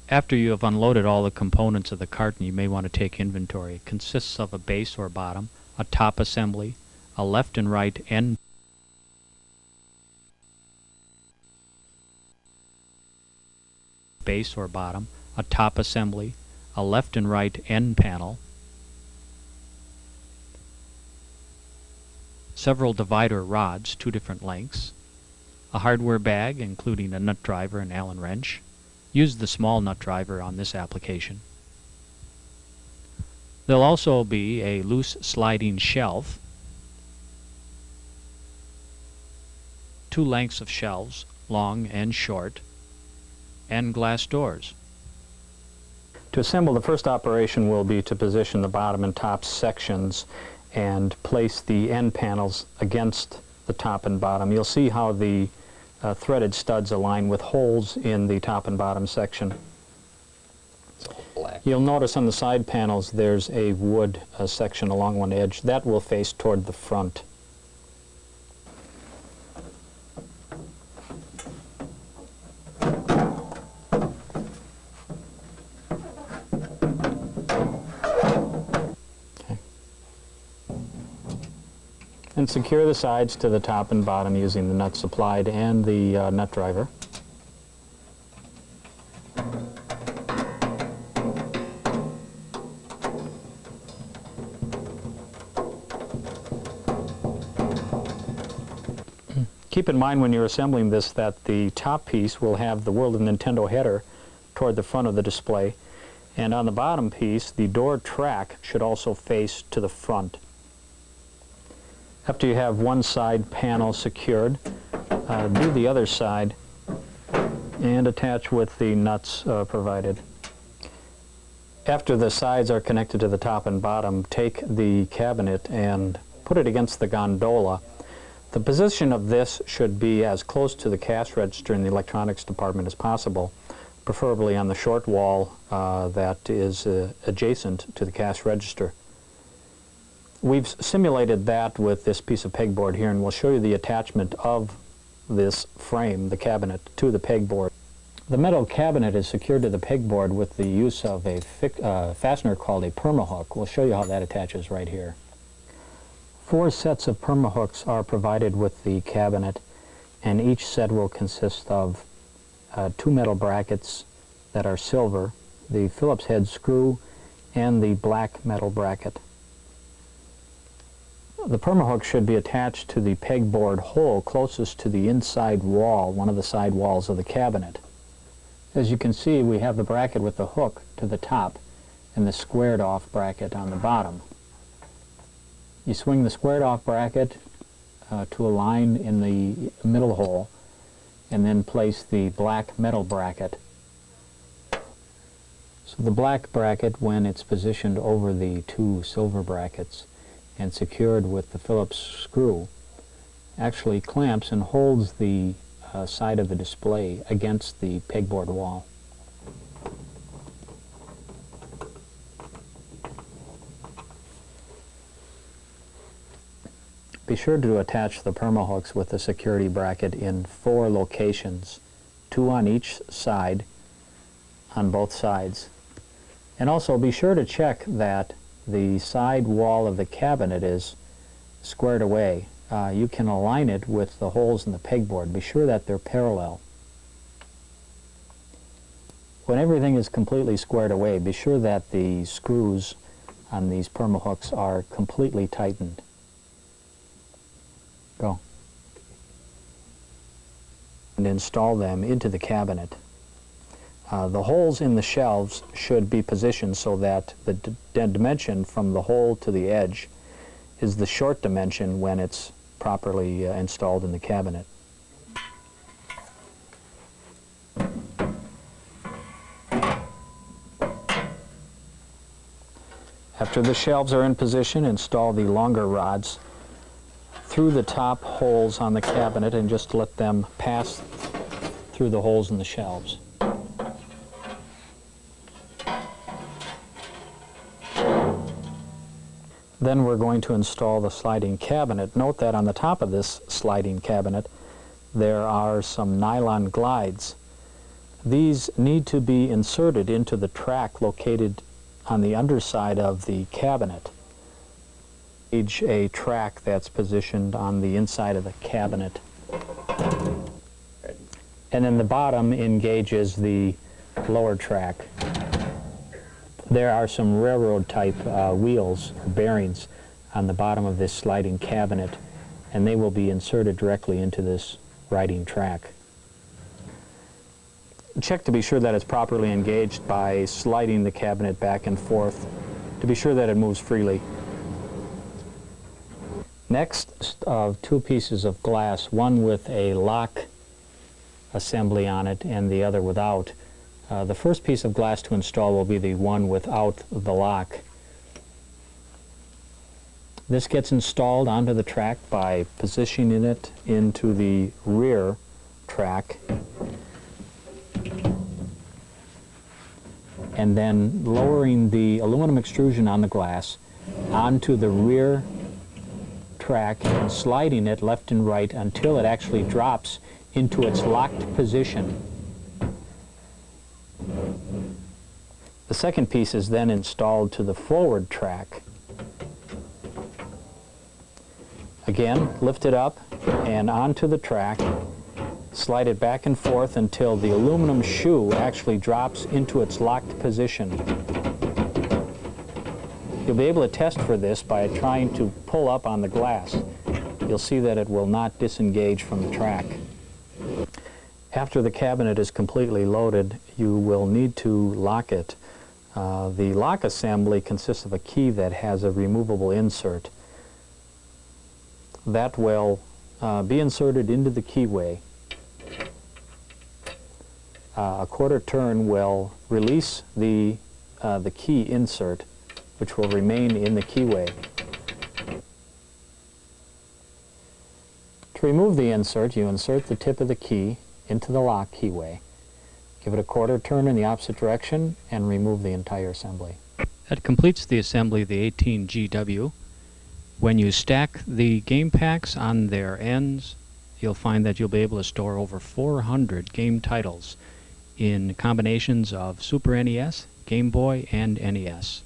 After you have unloaded all the components of the carton, you may want to take inventory. It consists of a base or bottom, a top assembly, a left and right end base or bottom, a top assembly, a left and right end panel, several divider rods, 2 different lengths, a hardware bag including a nut driver and Allen wrench. Use the small nut driver on this application. There'll also be a loose sliding shelf, 2 lengths of shelves, long and short, and glass doors. To assemble, the first operation will be to position the bottom and top sections and place the end panels against the top and bottom. You'll see how the threaded studs align with holes in the top and bottom section. You'll notice on the side panels there's a wood section along one edge. That will face toward the front. And secure the sides to the top and bottom using the nuts supplied and the nut driver. Keep in mind when you're assembling this that the top piece will have the World of Nintendo header toward the front of the display, and on the bottom piece the door track should also face to the front. After you have one side panel secured, do the other side and attach with the nuts provided. After the sides are connected to the top and bottom, take the cabinet and put it against the gondola. The position of this should be as close to the cash register in the electronics department as possible, preferably on the short wall that is adjacent to the cash register. We've simulated that with this piece of pegboard here, and we'll show you the attachment of this frame, the cabinet, to the pegboard. The metal cabinet is secured to the pegboard with the use of a fastener called a permahook. We'll show you how that attaches right here. 4 sets of permahooks are provided with the cabinet, and each set will consist of 2 metal brackets that are silver, the Phillips head screw, and the black metal bracket. The permahook should be attached to the pegboard hole closest to the inside wall, one of the side walls of the cabinet. As you can see, we have the bracket with the hook to the top and the squared off bracket on the bottom. You swing the squared off bracket to a line in the middle hole and then place the black metal bracket. So the black bracket, when it's positioned over the 2 silver brackets and secured with the Phillips screw, actually clamps and holds the side of the display against the pegboard wall. Be sure to attach the permahooks with the security bracket in 4 locations, 2 on each side, on both sides. And also be sure to check that the side wall of the cabinet is squared away. You can align it with the holes in the pegboard. Be sure that they're parallel. When everything is completely squared away, be sure that the screws on these permahooks are completely tightened. Go. And install them into the cabinet. The holes in the shelves should be positioned so that the dimension from the hole to the edge is the short dimension when it's properly installed in the cabinet. After the shelves are in position, install the longer rods through the top holes on the cabinet and just let them pass through the holes in the shelves. Then we're going to install the sliding cabinet. Note that on the top of this sliding cabinet there are some nylon glides. These need to be inserted into the track located on the underside of the cabinet. A track that's positioned on the inside of the cabinet. And then the bottom engages the lower track. There are some railroad type wheels or bearings on the bottom of this sliding cabinet, and they will be inserted directly into this riding track. Check to be sure that it's properly engaged by sliding the cabinet back and forth to be sure that it moves freely. Next, two pieces of glass, one with a lock assembly on it and the other without. The first piece of glass to install will be the one without the lock. This gets installed onto the track by positioning it into the rear track and then lowering the aluminum extrusion on the glass onto the rear track and sliding it left and right until it actually drops into its locked position. The second piece is then installed to the forward track. Again, lift it up and onto the track, slide it back and forth until the aluminum shoe actually drops into its locked position. You'll be able to test for this by trying to pull up on the glass. You'll see that it will not disengage from the track. After the cabinet is completely loaded, you will need to lock it. The lock assembly consists of a key that has a removable insert. That will be inserted into the keyway. A quarter turn will release the key insert, which will remain in the keyway. To remove the insert, you insert the tip of the key into the lock keyway. Give it a quarter turn in the opposite direction and remove the entire assembly. That completes the assembly of the 18GW. When you stack the game packs on their ends, you'll find that you'll be able to store over 400 game titles in combinations of Super NES, Game Boy, and NES.